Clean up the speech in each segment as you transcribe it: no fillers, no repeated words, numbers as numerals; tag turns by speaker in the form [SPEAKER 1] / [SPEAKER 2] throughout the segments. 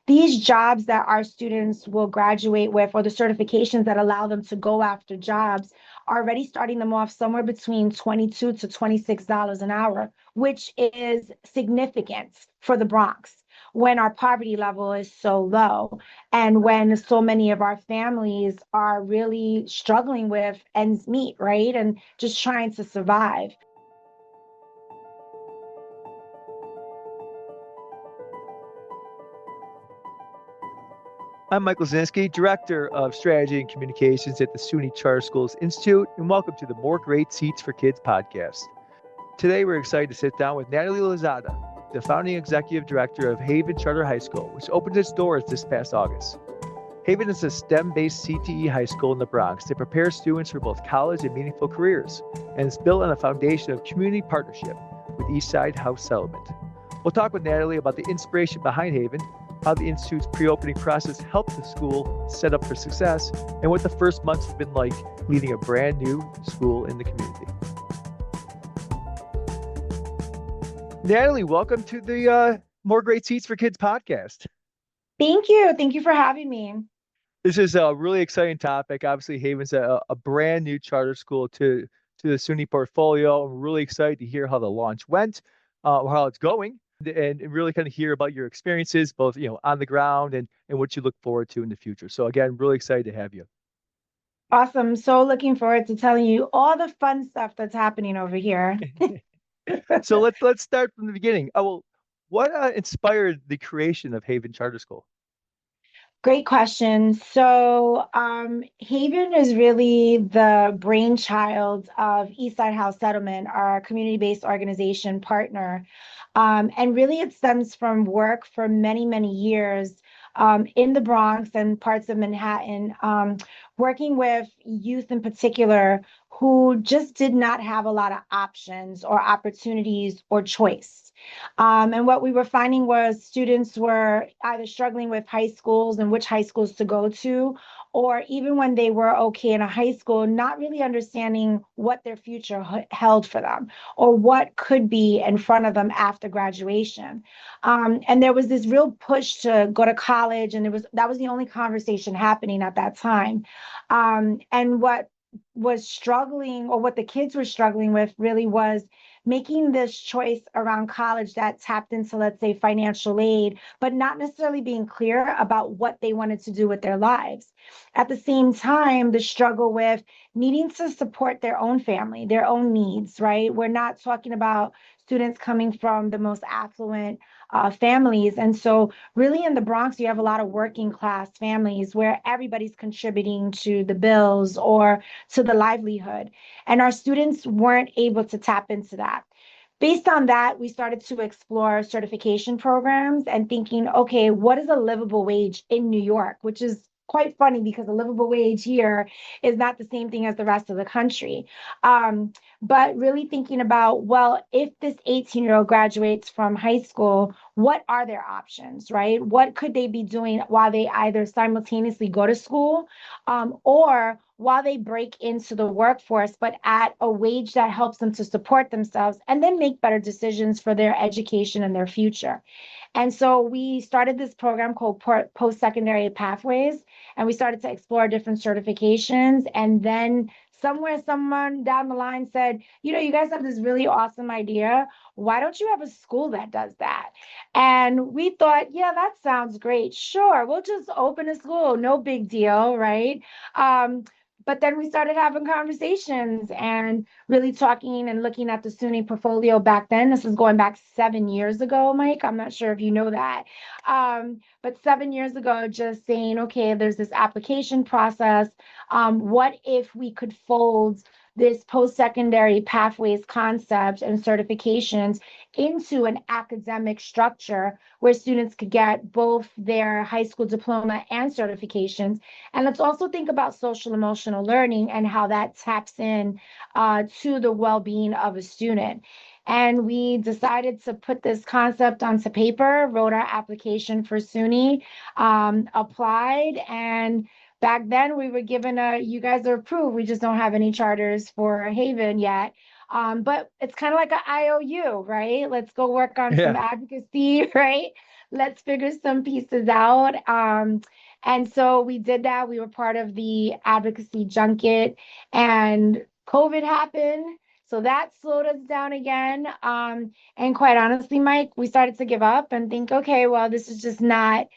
[SPEAKER 1] these jobs that our students will graduate with, or the certifications that allow them to go after jobs, are already starting them off somewhere between $22 to $26 an hour, which is significant for the Bronx when our poverty level is so low and when so many of our families are really struggling with ends meet, right? And just trying to survive.
[SPEAKER 2] I'm Michael Zinski, Director of Strategy and Communications at the SUNY Charter Schools Institute, and welcome to the More Great Seats for Kids podcast. Today, we're excited to sit down with Natalie Lozada, the founding executive director of Haven Charter High School, which opened its doors this past August. Haven is a STEM-based CTE high school in the Bronx that prepares students for both college and meaningful careers, and is built on a foundation of community partnership with Eastside House Settlement. We'll talk with Natalie about the inspiration behind Haven, how the Institute's pre-opening process helped the school set up for success, and what the first months have been like leading a brand new school in the community. Natalie, welcome to the More Great Seats for Kids podcast.
[SPEAKER 1] Thank you. Thank you for having me.
[SPEAKER 2] This is a really exciting topic. Obviously, Haven's a brand new charter school to the SUNY portfolio. I'm really excited to hear how the launch went, or how it's going, and really kind of hear about your experiences, both on the ground and what you look forward to in the future. So again, really excited to have you.
[SPEAKER 1] Awesome. So looking forward to telling you all the fun stuff that's happening over here.
[SPEAKER 2] So let's start from the beginning. Well, what inspired the creation of Haven Charter School?
[SPEAKER 1] Great question. So, Haven is really the brainchild of Eastside House Settlement, our community-based organization partner. And really, it stems from work for many, many years in the Bronx and parts of Manhattan, working with youth in particular who just did not have a lot of options or opportunities or choice. And what we were finding was students were either struggling with high schools and which high schools to go to, or even when they were okay in a high school, not really understanding what their future held for them or what could be in front of them after graduation. And there was this real push to go to college, and that was the only conversation happening at that time. And what was struggling, or what the kids were struggling with, really was making this choice around college that tapped into, let's say, financial aid, but not necessarily being clear about what they wanted to do with their lives. At the same time, the struggle with needing to support their own family, their own needs, right? We're not talking about students coming from the most affluent families. And so really in the Bronx, you have a lot of working class families where everybody's contributing to the bills or to the livelihood. And our students weren't able to tap into that. Based on that, we started to explore certification programs and thinking, okay, what is a livable wage in New York, which is quite funny because a livable wage here is not the same thing as the rest of the country. But really thinking about, well, if this 18-year-old graduates from high school, what are their options, right? What could they be doing while they either simultaneously go to school or while they break into the workforce, but at a wage that helps them to support themselves and then make better decisions for their education and their future. And so we started this program called Post-Secondary Pathways, and we started to explore different certifications. And then somewhere, someone down the line said, you guys have this really awesome idea. Why don't you have a school that does that? And we thought, yeah, that sounds great. Sure, we'll just open a school. No big deal, right? But then we started having conversations and really talking and looking at the SUNY portfolio back then. This is going back 7 years ago, Mike. I'm not sure if you know that. But 7 years ago, just saying, okay, there's this application process. What if we could fold this post-secondary pathways concept and certifications into an academic structure where students could get both their high school diploma and certifications? And let's also think about social emotional learning and how that taps in to the well-being of a student. And we decided to put this concept onto paper, wrote our application for SUNY, applied, and back then we were given you guys are approved. We just don't have any charters for Haven yet. But it's kind of like an IOU, right? Let's go work on some
[SPEAKER 2] Yeah.
[SPEAKER 1] advocacy, right? let's figure some pieces out. And so we did that. We were part of the advocacy junket, and COVID happened. So that slowed us down again. And quite honestly, Mike, we started to give up and think, okay, well, this is just not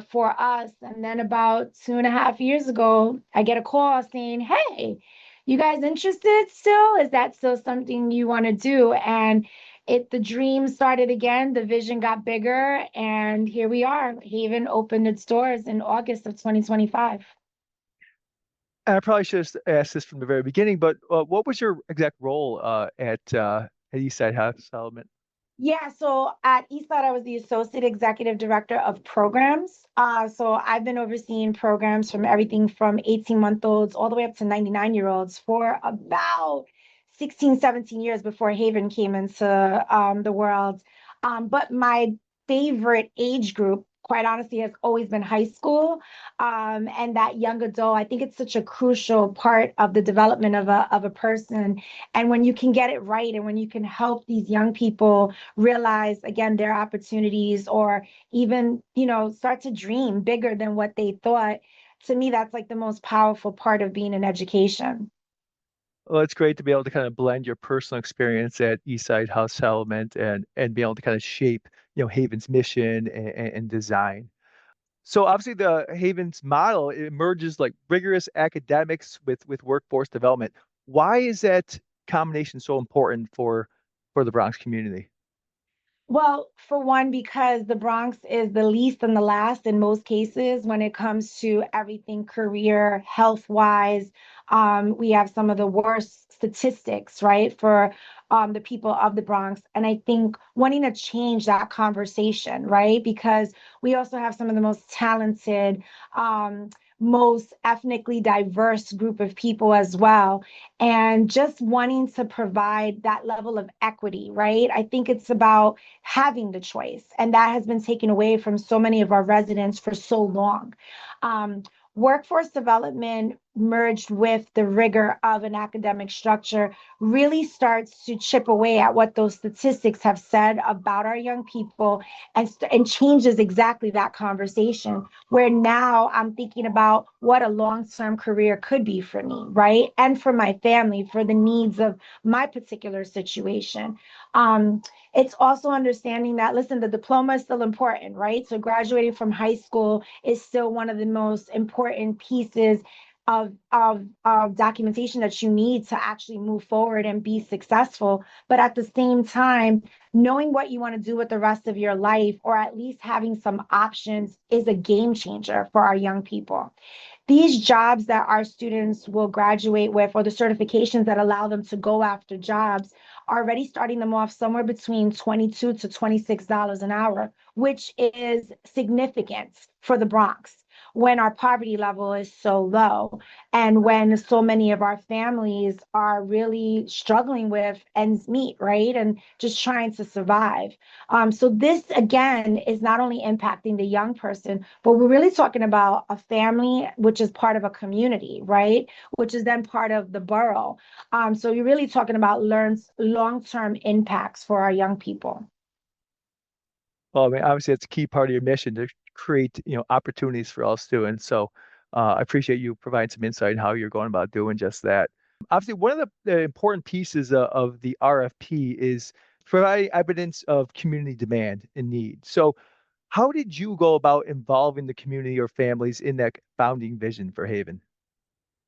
[SPEAKER 1] for us. And then about 2.5 years ago, I get a call saying, hey, you guys interested still? Is that still something you want to do? And the dream started again, the vision got bigger, and here we are. Haven opened its doors in August of 2025.
[SPEAKER 2] And I probably should have asked this from the very beginning, but what was your exact role at Eastside House Settlement?
[SPEAKER 1] Yeah, so at Eastside, I was the Associate Executive Director of Programs. So I've been overseeing programs from everything from 18-month-olds all the way up to 99-year-olds for about 16, 17 years before Haven came into the world. But my favorite age group, quite honestly, has always been high school. And that young adult, I think it's such a crucial part of the development of a person. And when you can get it right and when you can help these young people realize again their opportunities or even start to dream bigger than what they thought, to me that's like the most powerful part of being in education.
[SPEAKER 2] Well, it's great to be able to kind of blend your personal experience at Eastside House Settlement and be able to kind of shape, Haven's mission and design. So obviously the Haven's model it merges like rigorous academics with workforce development. Why is that combination so important for the Bronx community?
[SPEAKER 1] Well, for one, because the Bronx is the least and the last in most cases when it comes to everything career, health wise. We have some of the worst statistics, right, for the people of the Bronx. And I think wanting to change that conversation, right, because we also have some of the most talented, most ethnically diverse group of people as well. And just wanting to provide that level of equity, right? I think it's about having the choice. And that has been taken away from so many of our residents for so long. Um, Workforce development merged with the rigor of an academic structure really starts to chip away at what those statistics have said about our young people and changes exactly that conversation where now I'm thinking about what a long-term career could be for me, right? And for my family, for the needs of my particular situation. Um, it's also understanding that, listen, the diploma is still important, right? So graduating from high school is still one of the most important pieces of documentation that you need to actually move forward and be successful. But at the same time, knowing what you want to do with the rest of your life, or at least having some options, is a game changer for our young people. These jobs that our students will graduate with, or the certifications that allow them to go after jobs, are already starting them off somewhere between $22 to $26 an hour, which is significant for the Bronx when our poverty level is so low and when so many of our families are really struggling with ends meet, right? And just trying to survive. So this again is not only impacting the young person, but we're really talking about a family, which is part of a community, right? Which is then part of the borough. So you're really talking about long-term impacts for our young people.
[SPEAKER 2] Well, I mean, obviously that's a key part of your mission to create, opportunities for all students. So I appreciate you providing some insight on how you're going about doing just that. Obviously, one of the important pieces of the RFP is providing evidence of community demand and need. So how did you go about involving the community or families in that founding vision for Haven?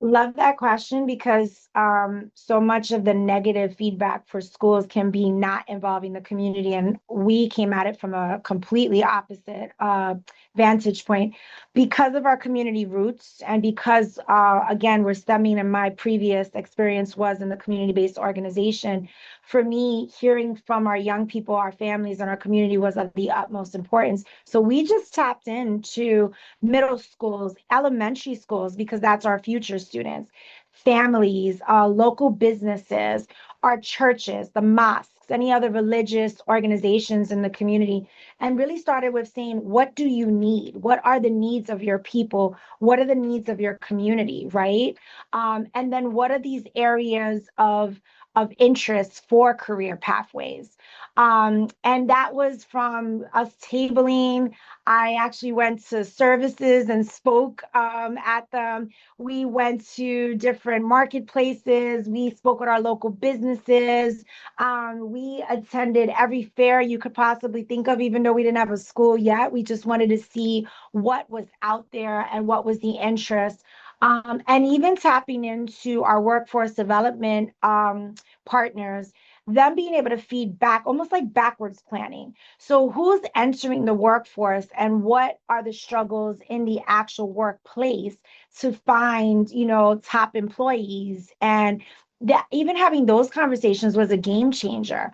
[SPEAKER 1] Love that question because so much of the negative feedback for schools can be not involving the community. And we came at it from a completely opposite vantage point because of our community roots and because, again, we're stemming and my previous experience was in the community-based organization. For me, hearing from our young people, our families, and our community was of the utmost importance. So we just tapped into middle schools, elementary schools, because that's our future students, families, local businesses, our churches, the mosques, any other religious organizations in the community, and really started with saying, what do you need? What are the needs of your people? What are the needs of your community, right? And then what are these areas of interest for career pathways. And that was from us tabling. I actually went to services and spoke at them. We went to different marketplaces. We spoke with our local businesses. We attended every fair you could possibly think of, even though we didn't have a school yet. We just wanted to see what was out there and what was the interest. And even tapping into our workforce development partners, them being able to feed back, almost like backwards planning. So, who's entering the workforce and what are the struggles in the actual workplace to find, top employees? And that even having those conversations was a game changer,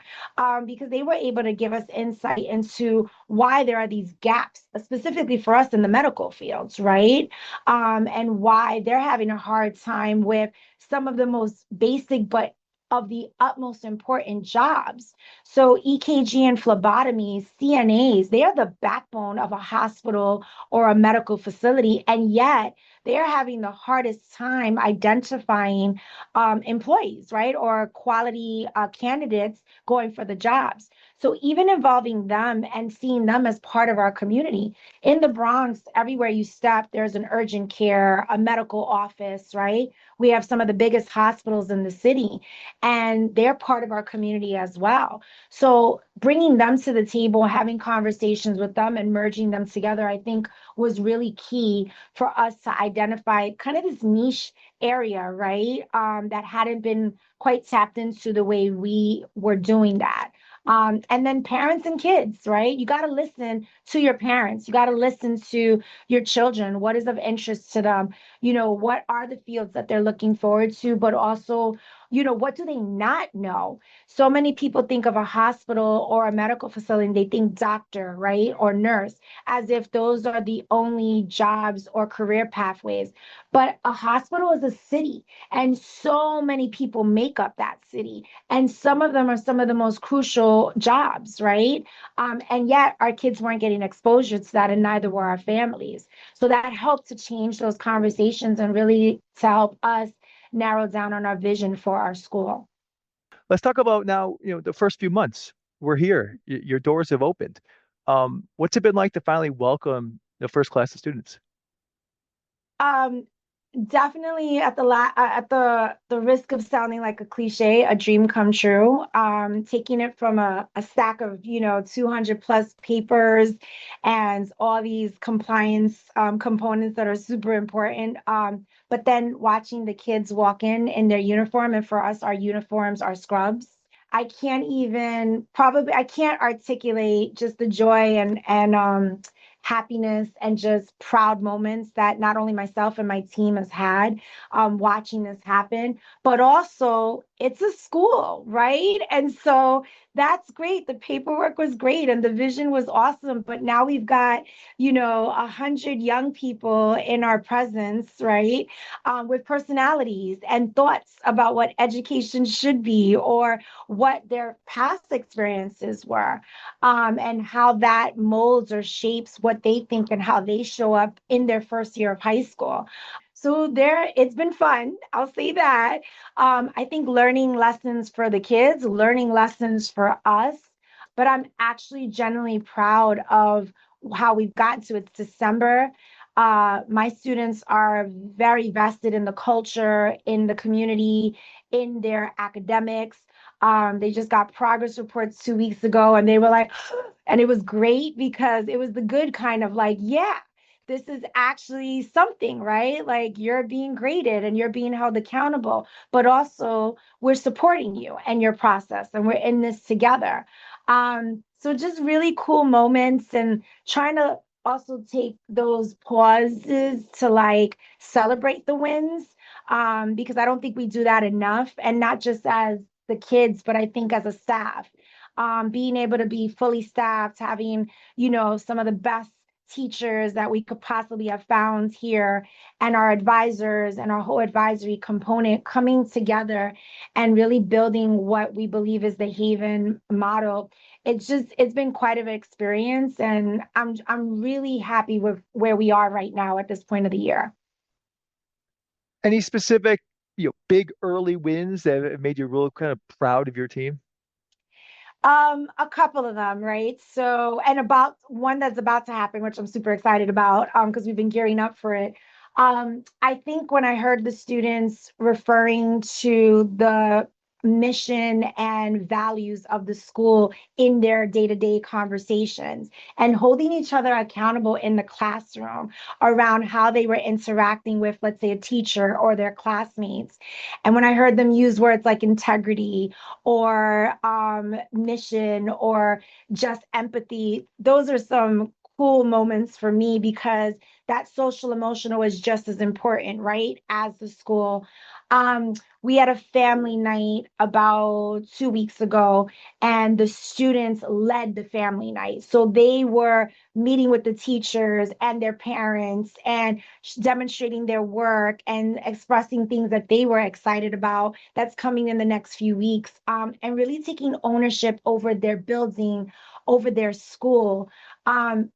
[SPEAKER 1] because they were able to give us insight into why there are these gaps, specifically for us in the medical fields, right? And why they're having a hard time with some of the most basic but of the utmost important jobs. So EKG and phlebotomy, CNAs, they are the backbone of a hospital or a medical facility, and yet they're having the hardest time identifying employees, right, or quality candidates going for the jobs. So even involving them and seeing them as part of our community in the Bronx, everywhere you step, there's an urgent care, a medical office, right? We have some of the biggest hospitals in the city, and they're part of our community as well. So bringing them to the table, having conversations with them, and merging them together, I think was really key for us to identify kind of this niche area, right? That hadn't been quite tapped into the way we were doing that. And then parents and kids, right? You got to listen to your parents. You got to listen to your children. What is of interest to them? What are the fields that they're looking forward to, but also, what do they not know? So many people think of a hospital or a medical facility and they think doctor, right? Or nurse, as if those are the only jobs or career pathways. But a hospital is a city, and so many people make up that city. And some of them are some of the most crucial jobs, right? And yet our kids weren't getting exposure to that, and neither were our families. So that helped to change those conversations and really to help us narrow down on our vision for our school.
[SPEAKER 2] Let's talk about now, the first few months. We're here. Your doors have opened. What's it been like to finally welcome the first class of students?
[SPEAKER 1] Um, Definitely at the risk of sounding like a cliche, a dream come true. Taking it from a stack of 200 plus papers and all these compliance components that are super important. But then watching the kids walk in their uniform, and for us, our uniforms are scrubs. I can't articulate just the joy and happiness and just proud moments that not only myself and my team has had watching this happen, but also it's a school, right? And so that's great. The paperwork was great and the vision was awesome. But now we've got, 100 young people in our presence, right? With personalities and thoughts about what education should be or what their past experiences were, and how that molds or shapes what they think and how they show up in their first year of high school. So it's been fun. I'll say that. I think learning lessons for the kids, learning lessons for us, but I'm actually genuinely proud of how we've gotten to. It's December. My students are very vested in the culture, in the community, in their academics. They just got progress reports 2 weeks ago, and they were like, and it was great because it was the good kind of like, yeah, this is actually something, right? Like you're being graded and you're being held accountable, but also we're supporting you and your process, and we're in this together. So just really cool moments and trying to also take those pauses to like celebrate the wins, because I don't think we do that enough, and not just as the kids, but I think as a staff, being able to be fully staffed, having, some of the best teachers that we could possibly have found here, and our advisors and our whole advisory component coming together and really building what we believe is the Haven model. It's been quite an experience, and I'm really happy with where we are right now at this point of the year.
[SPEAKER 2] Any specific big early wins that have made you real kind of proud of your team?
[SPEAKER 1] A couple of them, right? So, and about one that's about to happen, which I'm super excited about, because we've been gearing up for it. I think when I heard the students referring to the mission and values of the school in their day-to-day conversations and holding each other accountable in the classroom around how they were interacting with, let's say, a teacher or their classmates. And when I heard them use words like integrity or mission or just empathy, those are some cool moments for me because that social emotional is just as important, right, as the school. Um, we had a family night about 2 weeks ago, and the students led the family night. So they were meeting with the teachers and their parents and demonstrating their work and expressing things that they were excited about that's coming in the next few weeks, and really taking ownership over their building, over their school.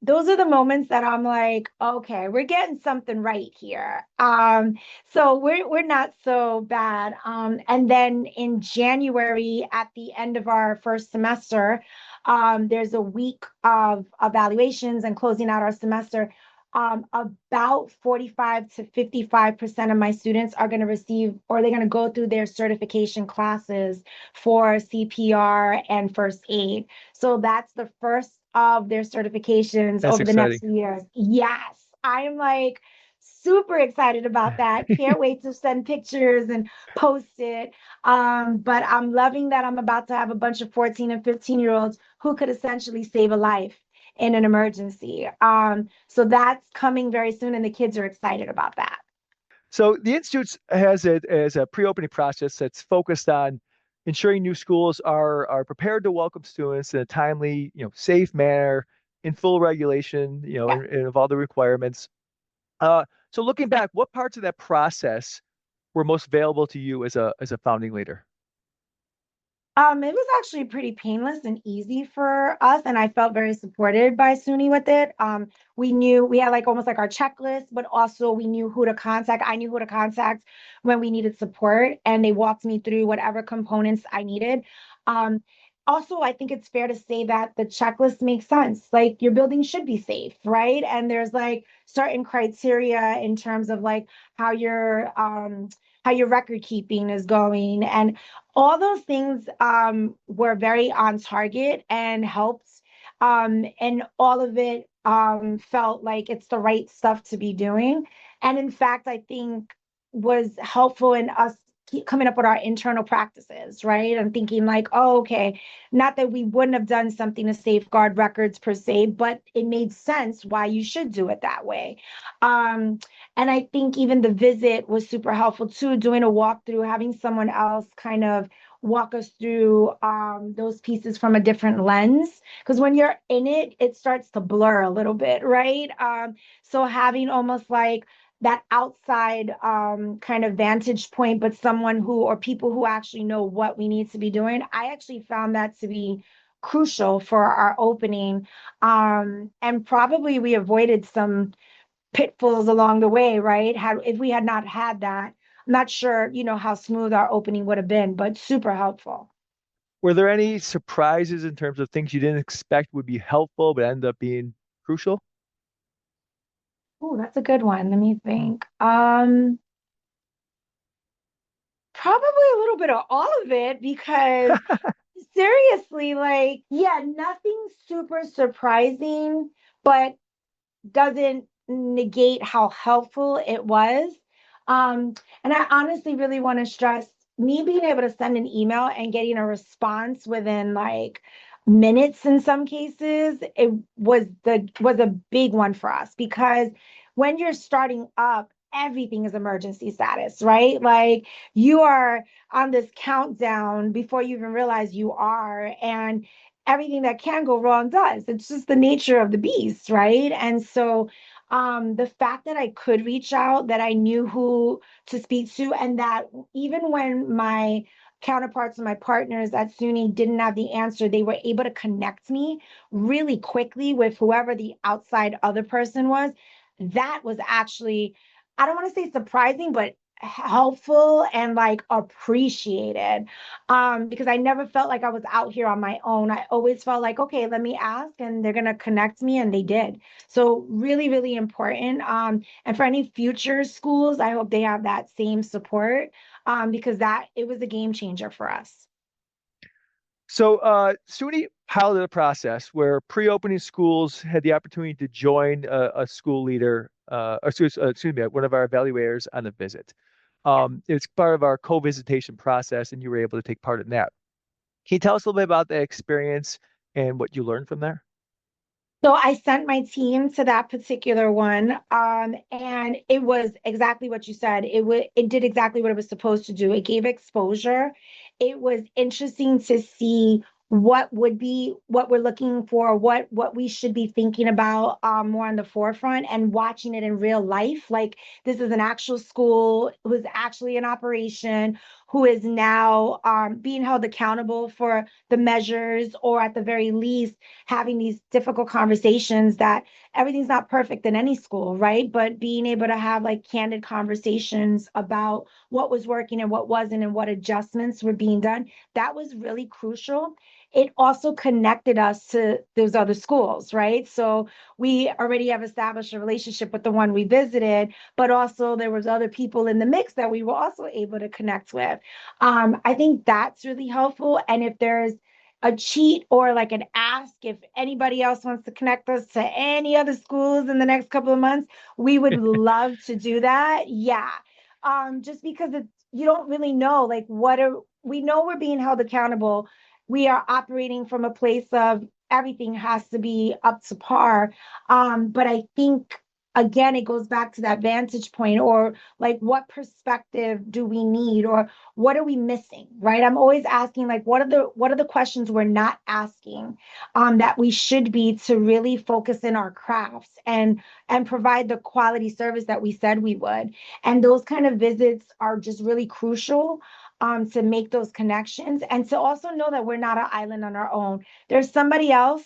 [SPEAKER 1] Those are the moments that I'm like, okay, we're getting something right here. So we're not so bad. And then in January, at the end of our first semester, there's a week of evaluations and closing out our semester. About 45 to 55% of my students are going to receive, or they're going to go through their certification classes for CPR and first aid. So that's the first of their certifications
[SPEAKER 2] That's
[SPEAKER 1] over the next
[SPEAKER 2] exciting.
[SPEAKER 1] few years. Yes, I'm like super excited about that. Can't wait to send pictures and post it. But I'm loving that I'm about to have a bunch of 14 and 15-year-olds who could essentially save a life in an emergency. So that's coming very soon, and the kids are excited about that.
[SPEAKER 2] So the Institute has it as a pre-opening process that's focused on ensuring new schools are prepared to welcome students in a timely, safe manner, in full regulation,
[SPEAKER 1] Yeah.
[SPEAKER 2] and of all the requirements. So looking back, what parts of that process were most valuable to you as a founding leader?
[SPEAKER 1] It was actually pretty painless and easy for us, and I felt very supported by SUNY with it. We knew we had like almost like our checklist, but also we knew who to contact. I knew who to contact when we needed support, and they walked me through whatever components I needed. Um, Also, I think it's fair to say that the checklist makes sense. Like your building should be safe, right? And there's like certain criteria in terms of like how how your record keeping is going and all those things were very on target and helped. And all of it felt like it's the right stuff to be doing. And in fact, I think was helpful in us coming up with our internal practices, right? I'm thinking like, oh, okay, not that we wouldn't have done something to safeguard records per se, but it made sense why you should do it that way. Um, and I think even the visit was super helpful too, doing a walkthrough, having someone else kind of walk us through those pieces from a different lens. Because when you're in it, it starts to blur a little bit, right? So having almost like that outside kind of vantage point, but someone who, or people who actually know what we need to be doing, I actually found that to be crucial for our opening. And probably we avoided some pitfalls along the way, right? Had if we had not had that, I'm not sure, how smooth our opening would have been, but super helpful.
[SPEAKER 2] Were there any surprises in terms of things you didn't expect would be helpful but end up being crucial?
[SPEAKER 1] Oh, that's a good one. Let me
[SPEAKER 2] Hmm.
[SPEAKER 1] think. Probably a little bit of all of it because seriously, like, yeah, nothing super surprising, but doesn't negate how helpful it was. And I honestly really want to stress me being able to send an email and getting a response within like minutes in some cases, it was a big one for us because when you're starting up, everything is emergency status, right? Like you are on this countdown before you even realize you are. And everything that can go wrong does. It's just the nature of the beast, right? And so the fact that I could reach out, that I knew who to speak to, and that even when my counterparts and my partners at SUNY didn't have the answer, they were able to connect me really quickly with whoever the outside other person was. That was actually, I don't want to say surprising, but helpful and like appreciated, because I never felt like I was out here on my own. I always felt like, okay, let me ask and they're going to connect me, and they did. So really, really important. And for any future schools, I hope they have that same support, because that it was a game changer for us.
[SPEAKER 2] So, SUNY piloted a process where pre-opening schools had the opportunity to join a school leader, excuse me, one of our evaluators on a visit. It's part of our co-visitation process, and you were able to take part in that. Can you tell us a little bit about the experience and what you learned from there?
[SPEAKER 1] So I sent my team to that particular one, and it was exactly what you said. It did exactly what it was supposed to do. It gave exposure. It was interesting to see what we're looking for, what we should be thinking about, more on the forefront, and watching it in real life. Like, this is an actual school who's actually in operation, who is now, being held accountable for the measures, or at the very least having these difficult conversations. That everything's not perfect in any school, right? But being able to have like candid conversations about what was working and what wasn't, and what adjustments were being done, that was really crucial. It also connected us to those other schools, right? So we already have established a relationship with the one we visited, but also there was other people in the mix that we were also able to connect with. I think that's really helpful. And if there's a cheat or like an ask, if anybody else wants to connect us to any other schools in the next couple of months, we would love to do that. Yeah. Just because it's, you don't really know, like, we know we're being held accountable. We are operating from a place of everything has to be up to par. But I think, again, it goes back to that vantage point, or like, what perspective do we need, or what are we missing, right? I'm always asking, like, what are the questions we're not asking, that we should be, to really focus in our crafts and provide the quality service that we said we would. And those kind of visits are just really crucial, to make those connections, and to also know that we're not an island on our own. There's somebody else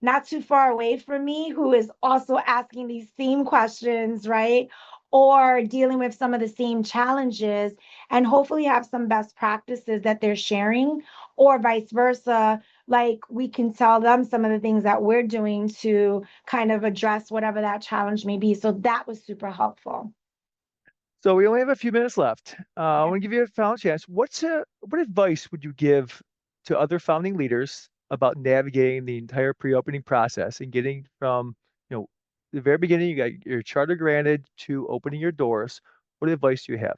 [SPEAKER 1] not too far away from me who is also asking these same questions, right? Or dealing with some of the same challenges, and hopefully have some best practices that they're sharing, or vice versa. Like, we can tell them some of the things that we're doing to kind of address whatever that challenge may be. So that was super helpful.
[SPEAKER 2] So we only have a few minutes left. I
[SPEAKER 1] Okay.
[SPEAKER 2] want to give you a final chance. What advice would you give to other founding leaders about navigating the entire pre-opening process and getting from, the very beginning, you got your charter granted to opening your doors. What advice do you have?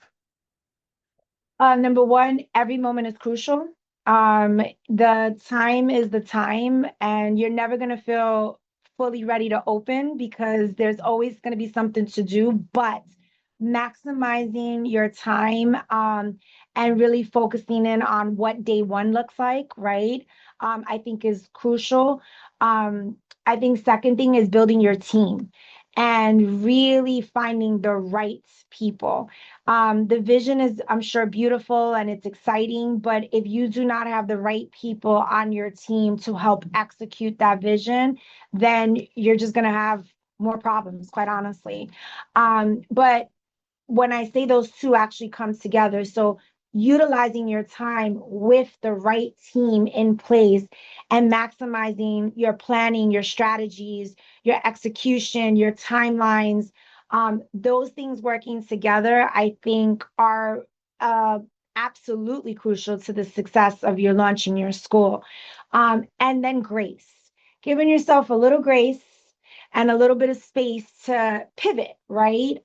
[SPEAKER 1] Number one, every moment is crucial. The time is the time, and you're never going to feel fully ready to open, because there's always going to be something to do. But maximizing your time, and really focusing in on what day one looks like, right? I think is crucial. I think second thing is building your team and really finding the right people. The vision is, I'm sure, beautiful and it's exciting, but if you do not have the right people on your team to help execute that vision, then you're just going to have more problems, quite honestly. But when I say those two actually come together, so utilizing your time with the right team in place, and maximizing your planning, your strategies, your execution, your timelines, those things working together, I think are, uh, absolutely crucial to the success of your launch in your school. And then grace, giving yourself a little grace and a little bit of space to pivot, right?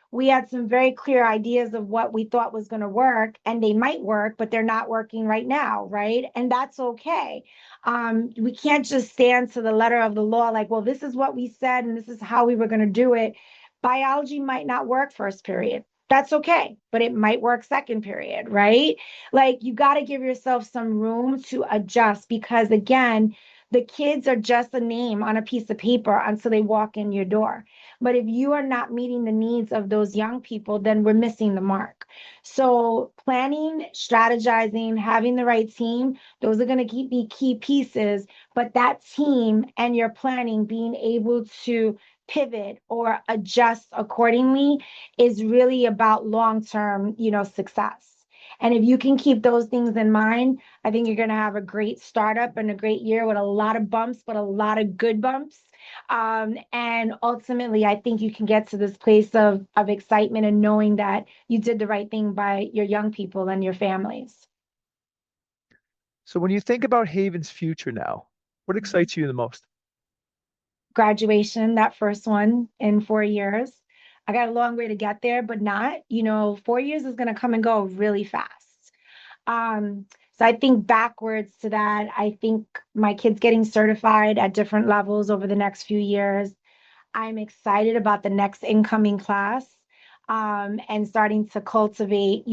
[SPEAKER 1] We had some very clear ideas of what we thought was going to work, and they might work, but they're not working right now, right? And that's okay. We can't just stand to the letter of the law, like, well, this is what we said and this is how we were going to do it. Biology might not work first period. That's okay, but it might work second period, right? Like, you got to give yourself some room to adjust, because again, the kids are just a name on a piece of paper until they walk in your door. But if you are not meeting the needs of those young people, then we're missing the mark. So planning, strategizing, having the right team, those are going to be key pieces. But that team and your planning, being able to pivot or adjust accordingly is really about long-term, success. And if you can keep those things in mind, I think you're going to have a great startup and a great year with a lot of bumps, but a lot of good bumps. And ultimately, I think you can get to this place of excitement and knowing that you did the right thing by your young people and your families.
[SPEAKER 2] So when you think about Haven's future now, what
[SPEAKER 1] Mhm.
[SPEAKER 2] excites you the most?
[SPEAKER 1] Graduation, that first one in 4 years. I got a long way to get there, but not, 4 years is going to come and go really fast. So I think backwards to that, I think my kids getting certified at different levels over the next few years. I'm excited about the next incoming class, and starting to cultivate,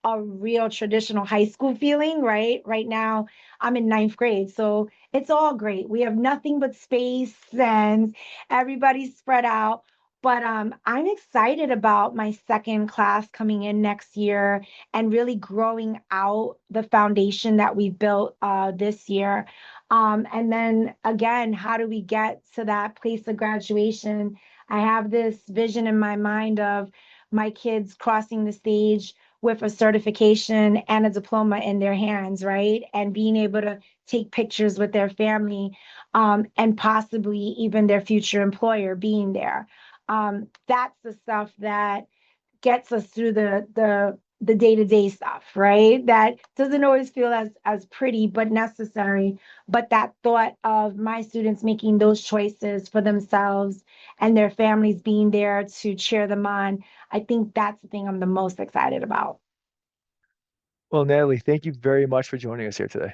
[SPEAKER 1] a real traditional high school feeling, right? Right now, I'm in ninth grade, so it's all great. We have nothing but space and everybody's spread out. But I'm excited about my second class coming in next year and really growing out the foundation that we built this year. And then again, how do we get to that place of graduation? I have this vision in my mind of my kids crossing the stage with a certification and a diploma in their hands, right? And being able to take pictures with their family, and possibly even their future employer being there. That's the stuff that gets us through the day-to-day stuff, right? That doesn't always feel as pretty but necessary. But that thought of my students making those choices for themselves and their families being there to cheer them on, I think that's the thing I'm the most excited about.
[SPEAKER 2] Well, Natalie, thank you very much for joining us here today.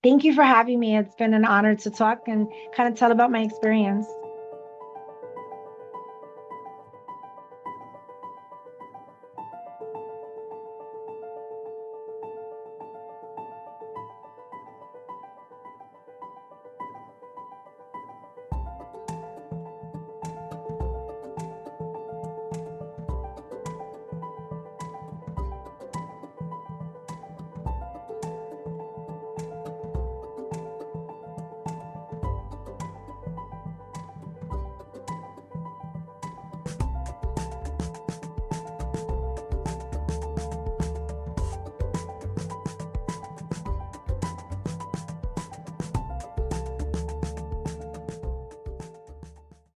[SPEAKER 1] Thank you for having me. It's been an honor to talk and kind of tell about my experience.